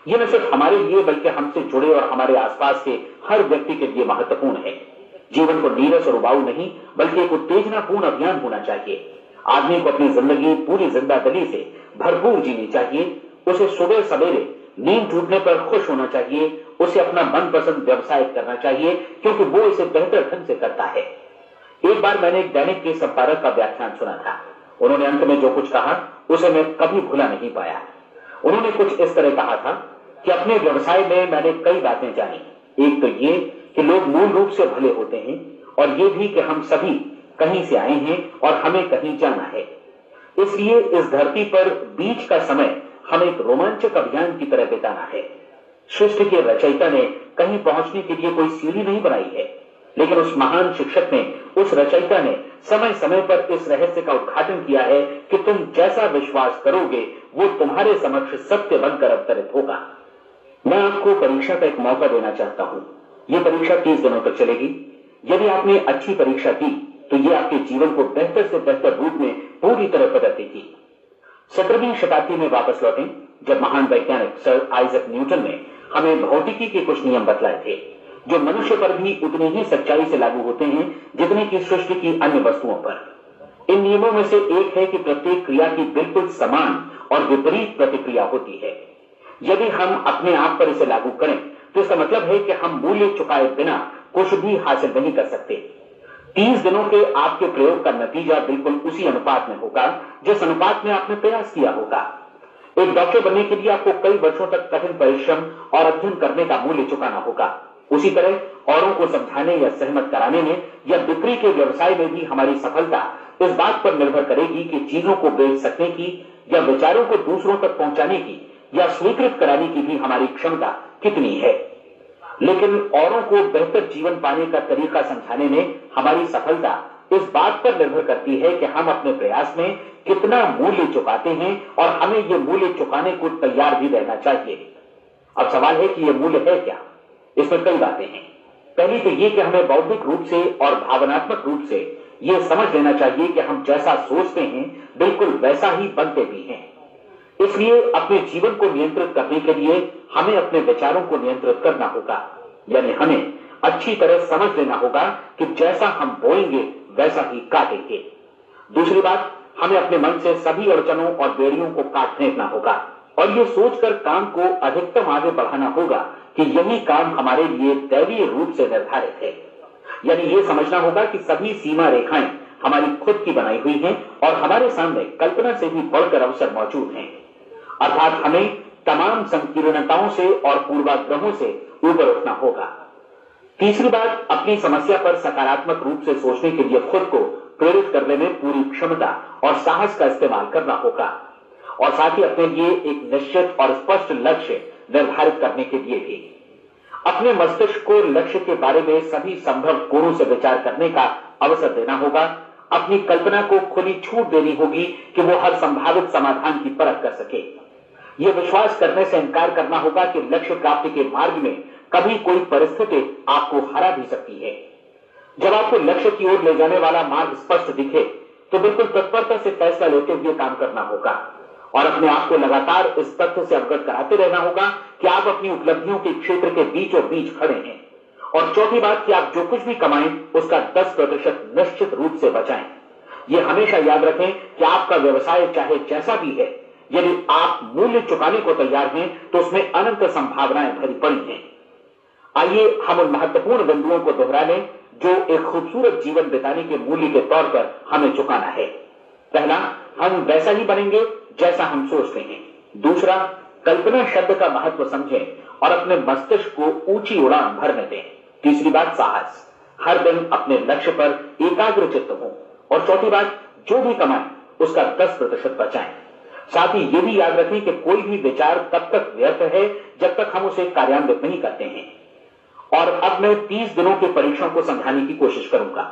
यह न सिर्फ हमारे लिए बल्कि हमसे जुड़े और हमारे आसपास के हर व्यक्ति के लिए महत्वपूर्ण है। जीवन को नीरस और उबाऊ नहीं बल्कि एक उत्तेजनापूर्ण अभियान होना चाहिए। आदमी को अपनी जिंदगी पूरी जिंदादिली से भरपूर जीनी चाहिए। उसे सुबह सवेरे नींद टूटने पर खुश होना चाहिए। उसे अपना मनपसंद व्यवसाय करना चाहिए क्योंकि वो इसे बेहतर ढंग से करता है। एक बार मैंने एक दैनिक के संपादक का व्याख्यान सुना था। उन्होंने अंत में जो कुछ कहा उसे मैं कभी भुला नहीं पाया। उन्होंने कुछ इस तरह कहा था कि अपने व्यवसाय में मैंने कई बातें जानी। एक तो ये कि लोग मूल रूप से भले होते हैं और ये भी कि हम सभी कहीं से आए हैं और हमें कहीं जाना है। इसलिए इस धरती पर बीच का समय हमें एक रोमांचक अभियान की तरह बिताना है। सृष्टि के रचयिता ने कहीं पहुंचने के लिए कोई सीढ़ी नहीं बनाई है, लेकिन उस महान शिक्षक ने, उस रचयिता ने समय समय पर इस रहस्य का उद्घाटन किया है कि तुम जैसा विश्वास करोगे वो तुम्हारे समक्ष सत्य बनकर अवतरित होगा। मैं आपको परीक्षा का एक मौका देना चाहता हूं। यह परीक्षा 30 दिनों तक चलेगी। यदि आपने अच्छी परीक्षा दी तो यह आपके जीवन को बेहतर से बेहतर रूप में पूरी तरह बदल देगी। 17वीं शताब्दी में वापस लौटें जब महान वैज्ञानिक सर आइजक न्यूटन ने हमें भौतिकी के कुछ नियम बतलाए थे जो मनुष्य पर भी उतनी ही सच्चाई से लागू होते हैं जितनी कि सृष्टि की अन्य वस्तुओं पर। इन नियमों में से एक है कि प्रत्येक क्रिया की बिल्कुल समान और विपरीत प्रतिक्रिया होती है। यदि हम अपने आप पर इसे लागू करें तो इसका मतलब है कि हम मूल्य चुकाए बिना कुछ भी हासिल नहीं कर सकते। 30 दिनों के आपके प्रयोग का नतीजा बिल्कुल उसी अनुपात में होगा जिस अनुपात में आपने प्रयास किया होगा। एक डॉक्टर बनने के लिए आपको कई वर्षों तक कठिन परिश्रम और अध्ययन करने का मूल्य चुकाना होगा। उसी तरह औरों को समझाने या सहमत कराने में या बिक्री के व्यवसाय में भी हमारी सफलता इस बात पर निर्भर करेगी कि चीजों को बेच सकने की या विचारों को दूसरों तक पहुंचाने की या स्वीकृत कराने की भी हमारी क्षमता कितनी है। लेकिन औरों को बेहतर जीवन पाने का तरीका समझाने में हमारी सफलता इस बात पर निर्भर करती है कि हम अपने प्रयास में कितना मूल्य चुकाते हैं और हमें यह मूल्य चुकाने को तैयार भी रहना चाहिए। अब सवाल है कि यह मूल्य है क्या? इसमें कई बातें हैं। पहली तो यह कि हमें बौद्धिक रूप से और भावनात्मक रूप से यह समझ लेना चाहिए कि हम जैसा सोचते हैं बिल्कुल वैसा ही बनते भी हैं। इसलिए अपने जीवन को नियंत्रित करने के लिए हमें अपने विचारों को नियंत्रित करना होगा। यानी हमें अच्छी तरह समझ लेना होगा कि जैसा हम बोएंगे वैसा ही काटेंगे। दूसरी बात, हमें अपने मन से सभी अड़चनों और बेड़ियों को काट फेंकना होगा और ये सोचकर काम को अधिकतम आगे बढ़ाना होगा कि यही काम हमारे लिए दैवीय रूप से निर्धारित है। यानी ये समझना होगा कि सभी सीमा रेखाएं हमारी खुद की बनाई हुई हैं और हमारे सामने कल्पना से भी बढ़कर अवसर मौजूद हैं। अर्थात हमें तमाम संकीर्णताओं से और पूर्वाग्रहों से ऊपर उठना होगा। तीसरी बात, अपनी समस्या पर सकारात्मक रूप से सोचने के लिए खुद को प्रेरित करने में पूरी क्षमता और साहस का इस्तेमाल करना होगा और साथ ही अपने लिए एक निश्चित और स्पष्ट लक्ष्य निर्धारित करने के लिए भी अपने मस्तिष्क को लक्ष्य के बारे में सभी संभव कोणों से विचार करने का अवसर देना होगा। अपनी कल्पना को खुली छूट देनी होगी कि वो हर संभावित समाधान की परख कर सके। यह विश्वास करने से इनकार करना होगा कि लक्ष्य प्राप्ति के मार्ग में कभी कोई परिस्थिति आपको हरा भी सकती है। जब आपको लक्ष्य की ओर ले जाने वाला मार्ग स्पष्ट दिखे तो बिल्कुल तत्परता से फैसला लेते हुए काम करना होगा और अपने आप को लगातार इस तथ्य से अवगत कराते रहना होगा कि आप अपनी उपलब्धियों के क्षेत्र के बीचों बीच खड़े हैं। और चौथी बात कि आप जो कुछ भी कमाएं उसका 10% निश्चित रूप से बचाएं। यह हमेशा याद रखें कि आपका व्यवसाय चाहे जैसा भी है, यदि आप मूल्य चुकाने को तैयार हैं तो उसमें अनंत संभावनाएं भरी पड़ी हैं। आइए हम उन महत्वपूर्ण बिंदुओं को दोहरा लें जो एक खूबसूरत जीवन बिताने के मूल्य के तौर पर हमें चुकाना है। पहला, हम वैसा ही बनेंगे जैसा हम सोचते हैं। दूसरा, कल्पना शब्द का महत्व समझें और अपने मस्तिष्क को ऊंची उड़ान भरने दें। तीसरी बात, साहस, हर दिन अपने लक्ष्य पर एकाग्र चित्त हो। और चौथी बात, जो भी कमाएं उसका 10% बचाएं। साथ ही ये भी याद रखें कि कोई भी विचार तब तक व्यर्थ है जब तक हम उसे कार्यान्वित नहीं करते हैं। और अब मैं 30 दिनों के परीक्षण को समझाने की कोशिश करूंगा।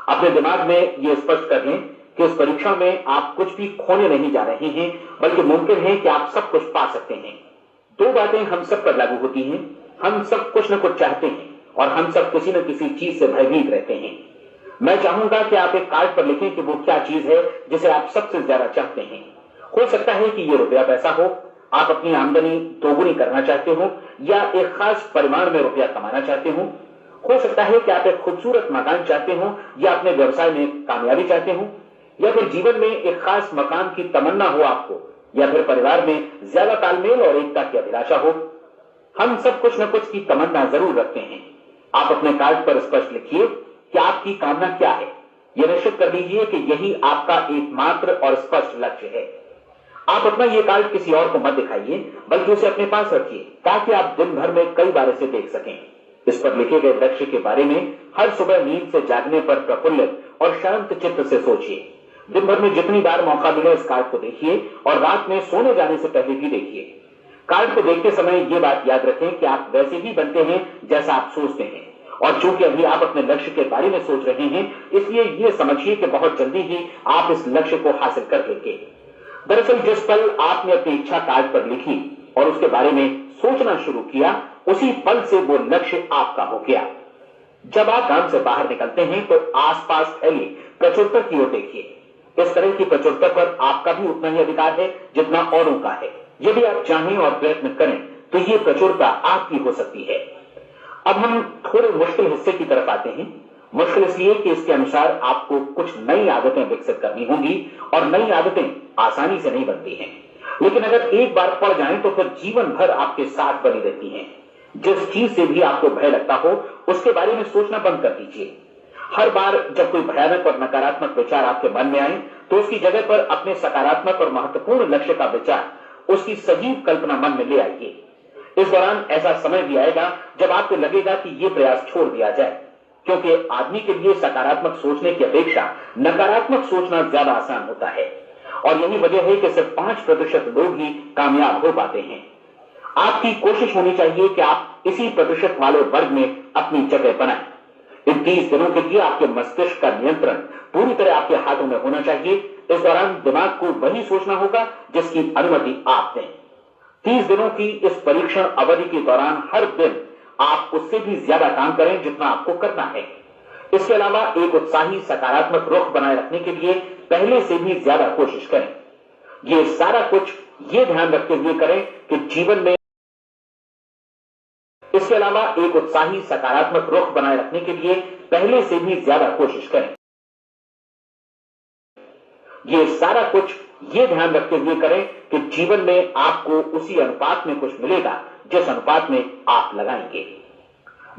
अपने दिमाग में यह स्पष्ट कर लें कि इस परीक्षण में आप कुछ भी खोने नहीं जा रहे हैं, बल्कि मुमकिन है कि आप सब कुछ पा सकते हैं। 2 बातें हम सब पर लागू होती हैं। हम सब कुछ न कुछ चाहते हैं और हम सब किसी न किसी चीज से भयभीत रहते हैं। मैं चाहूंगा कि आप एक कार्ड पर लिखें कि वो क्या चीज है जिसे आप सबसे ज्यादा चाहते हैं। हो सकता है कि ये रुपया पैसा हो, आप अपनी आमदनी दोगुनी करना चाहते हो, या एक खास परिमाण में रुपया कमाना चाहते हो सकता है कि आप एक खूबसूरत मकान चाहते हो, या अपने व्यवसाय में कामयाबी चाहते हो, या फिर जीवन में एक खास मकान की तमन्ना हो आपको, या फिर परिवार में ज्यादा तालमेल और एकता की अभिलाषा हो। हम सब कुछ न कुछ की तमन्ना जरूर रखते हैं। आप अपने कार्ड पर स्पष्ट लिखिए कि आपकी कामना क्या है। यह निश्चित कर लीजिए कि यही आपका एकमात्र और स्पष्ट लक्ष्य है। आप अपना यह कार्ड किसी और को मत दिखाइए, बल्कि उसे अपने पास रखिए ताकि आप दिन भर में कई बार इसे देख सकें। इस पर लिखे गए लक्ष्य के बारे में हर सुबह नींद से जागने पर प्रफुल्लित और शांत चित्त से सोचिए। दिन भर में जितनी बार मौका मिले इस कार्ड को देखिए और रात में सोने जाने से पहले भी देखिए। कार्ड को देखते समय यह बात याद रखें कि आप वैसे ही बनते हैं जैसा आप सोचते हैं, और चूंकि अभी आप अपने लक्ष्य के बारे में सोच रहे हैं, इसलिए यह समझिए कि बहुत जल्दी ही आप इस लक्ष्य को हासिल कर लेंगे। दरअसल जिस पल आपने अपनी इच्छा कार्ड पर लिखी और उसके बारे में सोचना शुरू किया, उसी पल से वो लक्ष्य आपका हो गया। जब आप काम से बाहर निकलते हैं तो आसपास फैली प्रचुरता की ओर देखिए। इस तरह की प्रचुरता पर आपका भी उतना ही अधिकार है जितना औरों का है। यदि आप चाहें और प्रयत्न करें तो ये प्रचुरता आपकी हो सकती है। अब हम थोड़े मुश्किल हिस्से की तरफ आते हैं। मुश्किल इसलिए कि इसके अनुसार आपको कुछ नई आदतें विकसित करनी होंगी, और नई आदतें आसानी से नहीं बनती हैं, लेकिन अगर एक बार पड़ जाएं तो फिर जीवन भर आपके साथ बनी रहती हैं। जिस चीज से भी आपको भय लगता हो उसके बारे में सोचना बंद कर दीजिए। हर बार जब कोई भयानक और नकारात्मक विचार आपके मन में आए तो उसकी जगह पर अपने सकारात्मक और महत्वपूर्ण लक्ष्य का विचार, उसकी सजीव कल्पना मन में ले आइए। इस दौरान ऐसा समय भी आएगा जब आपको लगेगा कि यह प्रयास छोड़ दिया जाए, क्योंकि आदमी के लिए सकारात्मक सोचने की अपेक्षा नकारात्मक सोचना ज्यादा आसान होता है, और यही वजह है कि सिर्फ 5% लोग ही कामयाब हो पाते हैं। आपकी कोशिश होनी चाहिए कि आप इसी प्रतिशत वाले वर्ग में अपनी जगह बनाएं। इन 30 दिनों के लिए आपके मस्तिष्क का नियंत्रण पूरी तरह आपके हाथों में होना चाहिए। इस दौरान दिमाग को वही सोचना होगा जिसकी अनुमति आप दें। 30 दिनों की इस परीक्षण अवधि के दौरान हर दिन आप उससे भी ज्यादा काम करें जितना आपको करना है। इसके अलावा एक उत्साही सकारात्मक रुख बनाए रखने के लिए पहले से भी ज्यादा कोशिश करें। ये सारा कुछ ये ध्यान रखते हुए करें कि जीवन में इसके अलावा एक उत्साही सकारात्मक रुख बनाए रखने के लिए पहले से भी ज्यादा कोशिश करें। ये सारा कुछ ये ध्यान रखते हुए करें कि जीवन में आपको उसी अनुपात में कुछ मिलेगा जिस अनुपात में आप लगाएंगे।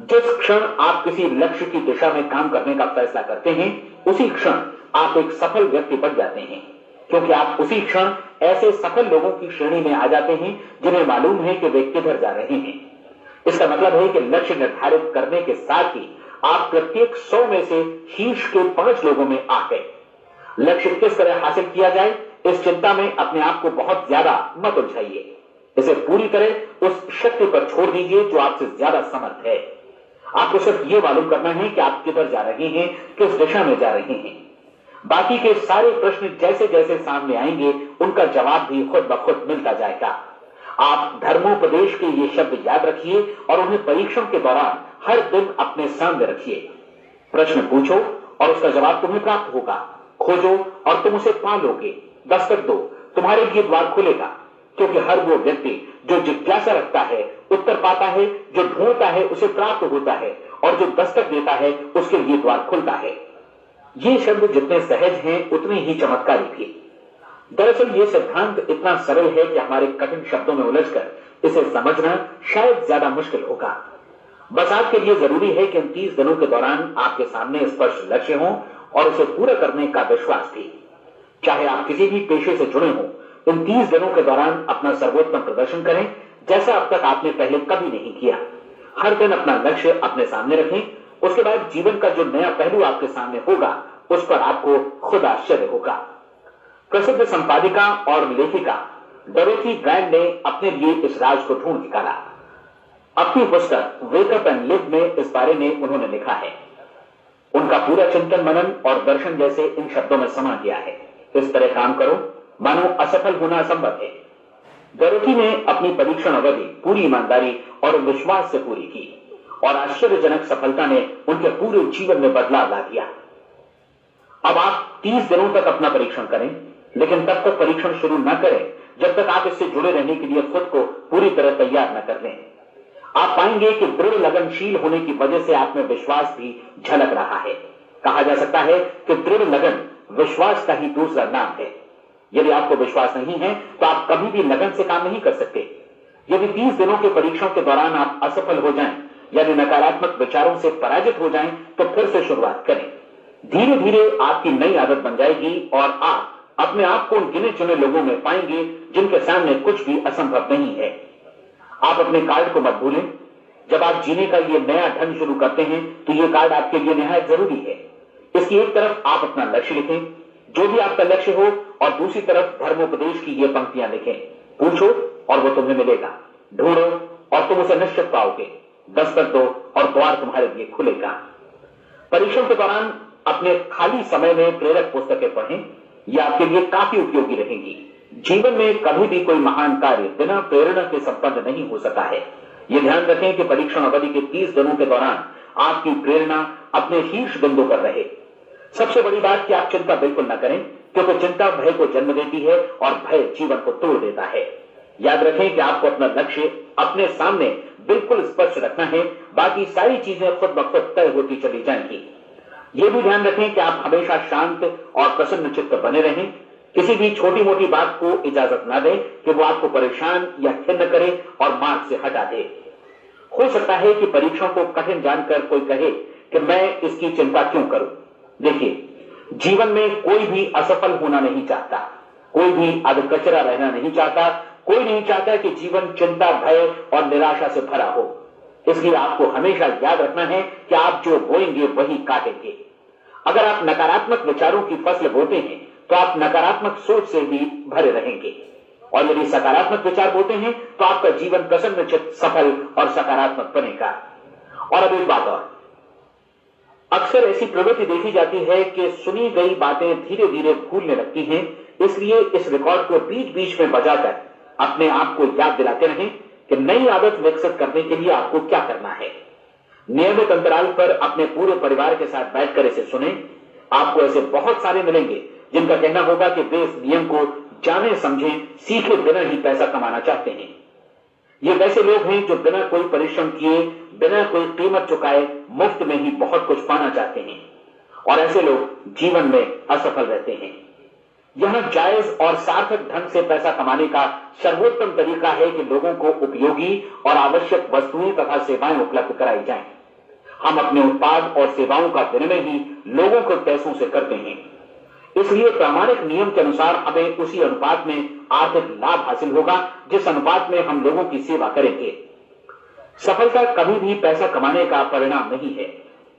जिस क्षण आप किसी लक्ष्य की दिशा में काम करने का फैसला करते हैं, उसी क्षण आप एक सफल व्यक्ति बन जाते हैं, क्योंकि आप उसी क्षण ऐसे सफल लोगों की श्रेणी में आ जाते हैं जिन्हें मालूम है कि वे किधर जा रहे हैं। इसका मतलब है कि लक्ष्य निर्धारित करने के साथ ही आप प्रत्येक 100 में से शीर्ष के 5 लोगों में आ गए। लक्ष्य किस तरह हासिल किया जाए, इस चिंता में अपने आप को बहुत ज्यादा मत उलझाइए। इसे पूरी तरह उस शक्ति पर छोड़ दीजिए जो आपसे ज्यादा समर्थ है। आपको सिर्फ ये मालूम करना है कि आप किधर जा रहे हैं, किस दिशा में जा रहे हैं। बाकी के सारे प्रश्न जैसे जैसे सामने आएंगे उनका जवाब भी खुद ब खुद मिलता जाएगा। आप धर्मोपदेश के ये शब्द याद रखिए और उन्हें परीक्षण के दौरान हर दिन अपने सामने रखिए। प्रश्न पूछो और उसका जवाब तुम्हें प्राप्त होगा। खोजो और तुम उसे पा लोगे। दस्तक दो, तुम्हारे लिए द्वार खुलेगा, क्योंकि हर वो व्यक्ति जो जिज्ञासा रखता है उत्तर पाता है, जो ढूंढता है उसे प्राप्त होता है, और जो दस्तक देता है उसके लिए द्वार खुलता है। ये शब्द जितने सहज हैं उतने ही चमत्कारी भी। दरअसल ये सिद्धांत इतना सरल है कि हमारे कठिन शब्दों में उलझकर इसे समझना शायद ज्यादा मुश्किल होगा। बस आपके लिए जरूरी है कि इन 30 दिनों के दौरान आपके सामने स्पष्ट लक्ष्य हो और उसे पूरा करने का विश्वास भी। चाहे आप किसी भी पेशे से जुड़े हों, इन 30 दिनों के दौरान अपना सर्वोत्तम प्रदर्शन करें जैसा अब तक आपने पहले कभी नहीं किया। हर दिन अपना लक्ष्य अपने सामने रखें। उसके बाद जीवन का जो नया पहलू आपके सामने होगा उस पर आपको खुद आश्चर्य होगा। प्रसिद्ध संपादिका और लेखिका डोरोथी ब्रांड ने अपने लिए इस राज को ढूंढ निकाला। अपनी पुस्तक वेक अप एंड लिव में इस बारे में उन्होंने लिखा है। उनका पूरा चिंतन मनन और दर्शन जैसे इन शब्दों में समा गया है। इस तरह काम करो मानो असफल होना असंभव है। डोरोथी ने अपनी परीक्षण अवधि पूरी ईमानदारी और विश्वास से पूरी की और आश्चर्यजनक सफलता ने उनके पूरे जीवन में बदलाव ला दिया। अब आप 30 दिनों तक अपना परीक्षण करें, लेकिन तब तक परीक्षण शुरू न करें जब तक आप इससे जुड़े रहने के लिए खुद को पूरी तरह तैयार न कर लें। आप पाएंगे कि दृढ़ लगनशील होने की वजह से आप में विश्वास भी झलक रहा है। कहा जा सकता है कि दृढ़ लगन विश्वास का ही दूसरा नाम है। यदि आपको विश्वास नहीं है तो आप कभी भी लगन से काम नहीं कर सकते। यदि 30 दिनों के परीक्षण के दौरान आप असफल हो जाएं, यानी नकारात्मक विचारों से पराजित हो जाएं, तो फिर से शुरुआत करें। धीरे धीरे आपकी नई आदत बन जाएगी और आप अपने आप को उन गिने चुने लोगों में पाएंगे जिनके सामने कुछ भी असंभव नहीं है। आप अपने कार्ड को मत भूलें। जब आप जीने का ये नया ढंग शुरू करते हैं तो ये कार्ड आपके लिए निहायत जरूरी है। इसकी एक तरफ आप अपना लक्ष्य लिखें, जो भी आपका लक्ष्य हो, और दूसरी तरफ धर्मोपदेश की ये पंक्तियां लिखें। पूछो और वो तुम्हें मिलेगा, ढूंढो और तुम उसे निश्चित पाओगे, दस्तक दो और द्वार तुम्हारे लिए खुलेगा। परीक्षण के दौरान अपने खाली समय में प्रेरक पुस्तकें पढ़ें, ये आपके लिए काफी उपयोगी रहेंगी। जीवन में कभी भी कोई महान कार्य बिना प्रेरणा के संपन्न नहीं हो सकता है। ये ध्यान रखें कि परीक्षण अवधि के 30 दिनों के दौरान आपकी प्रेरणा अपने शीर्ष बिंदु पर रहे। सबसे बड़ी बात कि आप चिंता बिल्कुल न करें, क्योंकि चिंता भय को जन्म देती है और भय जीवन को तोड़ देता है। याद रखें कि आपको अपना लक्ष्य अपने सामने बिल्कुल स्पष्ट रखना है, बाकी सारी चीजें खुद ब खुद तय होती चली जाएंगी। ये भी ध्यान रखें कि आप हमेशा शांत और प्रसन्न चित्त बने रहें। किसी भी छोटी मोटी बात को इजाजत ना दें कि वो आपको परेशान या खिन्न करे और मार्ग से हटा दे। हो सकता है कि परीक्षण को कठिन जानकर कोई कहे कि मैं इसकी चिंता क्यों करूं। देखिए, जीवन में कोई भी असफल होना नहीं चाहता, कोई भी अधकचरा रहना नहीं चाहता, कोई नहीं चाहता कि जीवन चिंता, भय और निराशा से भरा हो। इसलिए आपको हमेशा याद रखना है कि आप जो बोएंगे वही काटेंगे। अगर आप नकारात्मक विचारों की फसल बोते हैं तो आप नकारात्मक सोच से ही भरे रहेंगे, और यदि सकारात्मक विचार बोते हैं तो आपका जीवन प्रसन्नचित्त, सफल और सकारात्मक बनेगा। और अब एक बात और, अक्सर ऐसी प्रवृत्ति देखी जाती है कि सुनी गई बातें धीरे धीरे भूलने लगती हैं। इसलिए इस रिकॉर्ड को बीच बीच में बजाकर अपने आप को याद दिलाते रहें कि नई आदत विकसित करने के लिए आपको क्या करना है। नियमित अंतराल पर अपने पूरे परिवार के साथ बैठकर इसे सुने। आपको ऐसे बहुत सारे मिलेंगे जिनका कहना होगा कि वे इस नियम को जाने समझे सीखे बिना ही पैसा कमाना चाहते हैं। ये वैसे लोग हैं जो बिना कोई परिश्रम किए, बिना कोई कीमत चुकाए मुफ्त में ही बहुत कुछ पाना चाहते हैं, और ऐसे लोग जीवन में असफल रहते हैं। यहां जायज और सार्थक ढंग से पैसा कमाने का सर्वोत्तम तरीका है कि लोगों को उपयोगी और आवश्यक वस्तुएं तथा सेवाएं उपलब्ध कराई जाएं। हम अपने उत्पाद और सेवाओं का विनिमय ही लोगों के पैसों से करते हैं। इसलिए प्रामाणिक नियम के अनुसार हमें उसी अनुपात में आर्थिक लाभ हासिल होगा जिस अनुपात में हम लोगों की सेवा करेंगे। सफलता कभी भी पैसा कमाने का परिणाम नहीं है,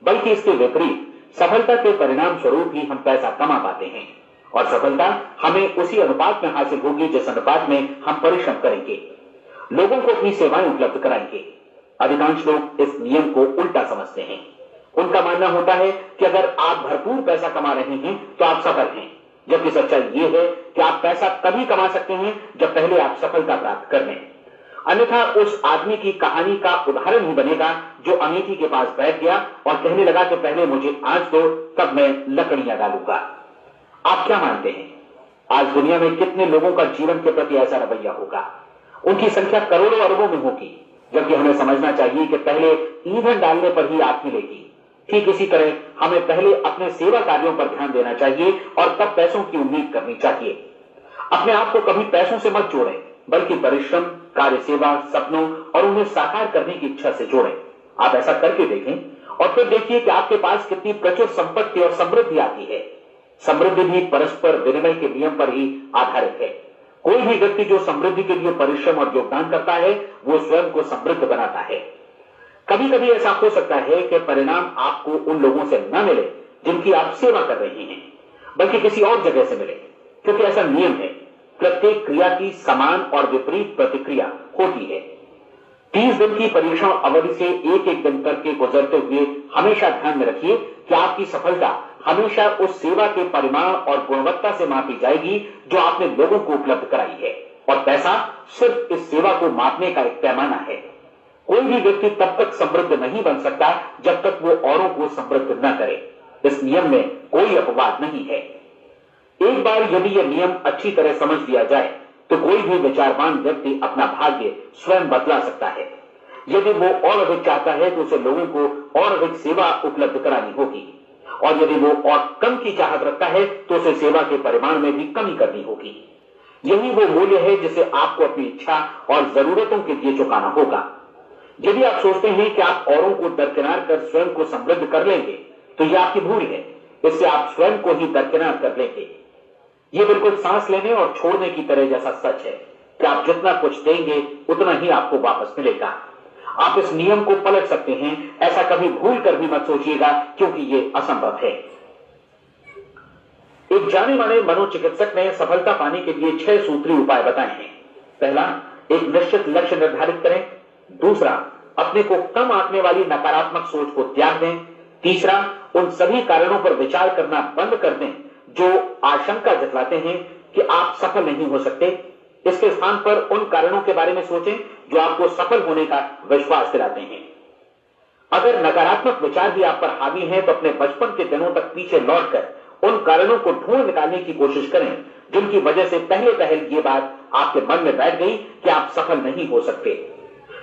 बल्कि इसके विपरीत सफलता के परिणाम स्वरूप ही हम पैसा कमा पाते हैं, और सफलता हमें उसी अनुपात में हासिल होगी जिस अनुपात में हम परिश्रम करेंगे, लोगों को अपनी सेवाएं उपलब्ध कराएंगे। अधिकांश लोग इस नियम को उल्टा समझते हैं। उनका मानना होता है कि अगर आप भरपूर पैसा कमा रहे हैं तो आप सफल हैं, जबकि सच्चाई ये है कि आप पैसा तभी कमा सकते हैं जब पहले आप सफलता प्राप्त कर लें। अन्यथा उस आदमी की कहानी का उदाहरण ही बनेगा जो अमेठी के पास बैठ गया और कहने लगा कि पहले मुझे आंच दो, तब मैं लकड़ियां डालूंगा। आप क्या मानते हैं, आज दुनिया में कितने लोगों का जीवन के प्रति ऐसा रवैया होगा? उनकी संख्या करोड़ों अरबों में होगी, जबकि हमें समझना चाहिए कि पहले ईंधन डालने पर ही आग मिलेगी। ठीक इसी तरह हमें पहले अपने सेवा कार्यों पर ध्यान देना चाहिए और तब पैसों की उम्मीद करनी चाहिए। अपने आप को कभी पैसों से मत जोड़ें, बल्कि परिश्रम, कार्य सेवा, सपनों और उन्हें साकार करने की इच्छा से जोड़ें। आप ऐसा करके देखें और फिर देखिए कि आपके पास कितनी प्रचुर संपत्ति और समृद्धि आती है। समृद्धि भी परस्पर विनिमय के नियम पर ही आधारित है। कोई भी व्यक्ति जो समृद्धि के लिए परिश्रम और योगदान करता है वो स्वयं को समृद्ध बनाता है। कभी कभी ऐसा हो सकता है कि परिणाम आपको उन लोगों से न मिले जिनकी आप सेवा कर रहे हैं, बल्कि किसी और जगह से मिले। क्योंकि ऐसा नियम है, प्रत्येक क्रिया की समान और विपरीत प्रतिक्रिया होती है। 30 दिन की परीक्षण अवधि से एक एक दिन करके गुजरते हुए हमेशा ध्यान में रखिए कि आपकी सफलता हमेशा उस सेवा के परिमाण और गुणवत्ता से मापी जाएगी जो आपने लोगों को उपलब्ध कराई है, और पैसा सिर्फ इस सेवा को मापने का एक पैमाना है। कोई भी व्यक्ति तब तक समृद्ध नहीं बन सकता जब तक वो औरों को समृद्ध न करे। इस नियम में कोई अपवाद नहीं है। एक बार यदि यह नियम अच्छी तरह समझ लिया जाए तो कोई भी विचारवान व्यक्ति अपना भाग्य स्वयं बदला सकता है। यदि वो और अधिक चाहता है तो उसे लोगों को और अधिक सेवा उपलब्ध करानी होगी, और यदि वो और कम की चाहत रखता है तो उसे सेवा के परिमाण में भी कमी करनी होगी। यही वो मूल्य है जिसे आपको अपनी इच्छा और जरूरतों के लिए चुकाना होगा। यदि आप सोचते हैं कि आप औरों को दरकिनार कर स्वयं को समृद्ध कर लेंगे तो यह आपकी भूल है। इससे आप स्वयं को ही दरकिनार कर लेंगे। यह बिल्कुल सांस लेने और छोड़ने की तरह जैसा सच है कि आप जितना कुछ देंगे उतना ही आपको वापस मिलेगा। आप इस नियम को पलट सकते हैं, ऐसा कभी भूल कर भी मत सोचिएगा, क्योंकि यह असंभव है। एक जाने माने मनोचिकित्सक ने सफलता पाने के लिए 6 सूत्री उपाय बताए हैं। पहला, एक निश्चित लक्ष्य निर्धारित करें। दूसरा, अपने को कम आंकने वाली नकारात्मक सोच को त्याग दें। तीसरा, उन सभी कारणों पर विचार करना बंद कर दें जो आशंका जताते हैं कि आप सफल नहीं हो सकते। इसके स्थान पर उन कारणों के बारे में सोचें जो आपको सफल होने का विश्वास दिलाते हैं। अगर नकारात्मक विचार भी आप पर हावी हैं तो अपने बचपन के दिनों तक पीछे लौटकर उन कारणों को ढूंढ निकालने की कोशिश करें जिनकी वजह से पहले ये बात आपके मन में बैठ गई कि आप सफल नहीं हो सकते।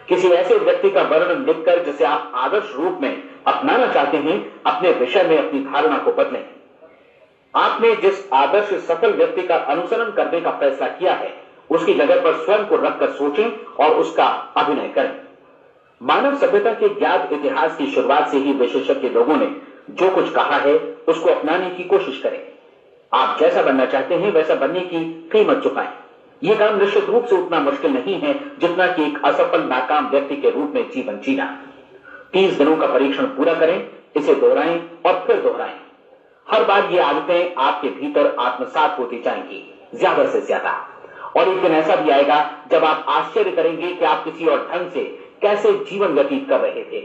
किसी ऐसे व्यक्ति का वर्णन लिखकर जिसे आप आदर्श रूप में अपनाना चाहते हैं, अपने विषय में अपनी धारणा को बदलें। आपने जिस आदर्श सफल व्यक्ति का अनुसरण करने का फैसला किया है उसकी जगह पर स्वयं को रखकर सोचें और उसका अभिनय करें। मानव सभ्यता के ज्ञात इतिहास की शुरुआत से ही विशेषज्ञ लोगों ने जो कुछ कहा है उसको अपनाने की कोशिश करें। आप जैसा बनना चाहते हैं वैसा बनने की कीमत चुकाएं। यह काम निश्चित रूप से उतना मुश्किल नहीं है जितना कि एक असफल नाकाम व्यक्ति के रूप में जीवन जीना। 30 दिनों का परीक्षण पूरा करें, इसे दोहराएं और फिर दोहराएं। हर बार ये आदतें आपके भीतर आत्मसात होती जाएंगी, ज्यादा से ज्यादा। और एक दिन ऐसा भी आएगा जब आप आश्चर्य करेंगे कि आप किसी और ढंग से कैसे जीवन व्यतीत कर रहे थे।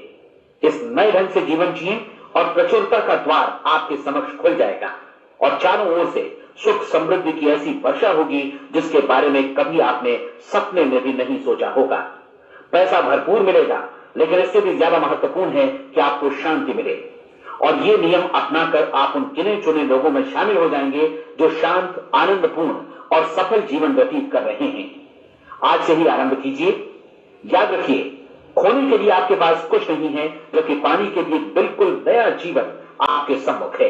इस नए ढंग से जीवन जिएं और प्रचुरता का द्वार आपके समक्ष खुल जाएगा और चारों ओर से सुख समृद्धि की ऐसी वर्षा होगी जिसके बारे में कभी आपने सपने में भी नहीं सोचा होगा। पैसा भरपूर मिलेगा, लेकिन इससे भी ज्यादा महत्वपूर्ण है कि आपको शांति मिले। और ये नियम अपनाकर आप उन गिने चुने लोगों में शामिल हो जाएंगे जो शांत, आनंदपूर्ण और सफल जीवन व्यतीत कर रहे हैं। आज से ही आरंभ कीजिए। याद रखिए, खोने के लिए आपके पास कुछ नहीं है, जबकि पाने के लिए बिल्कुल नया जीवन आपके सम्मुख है।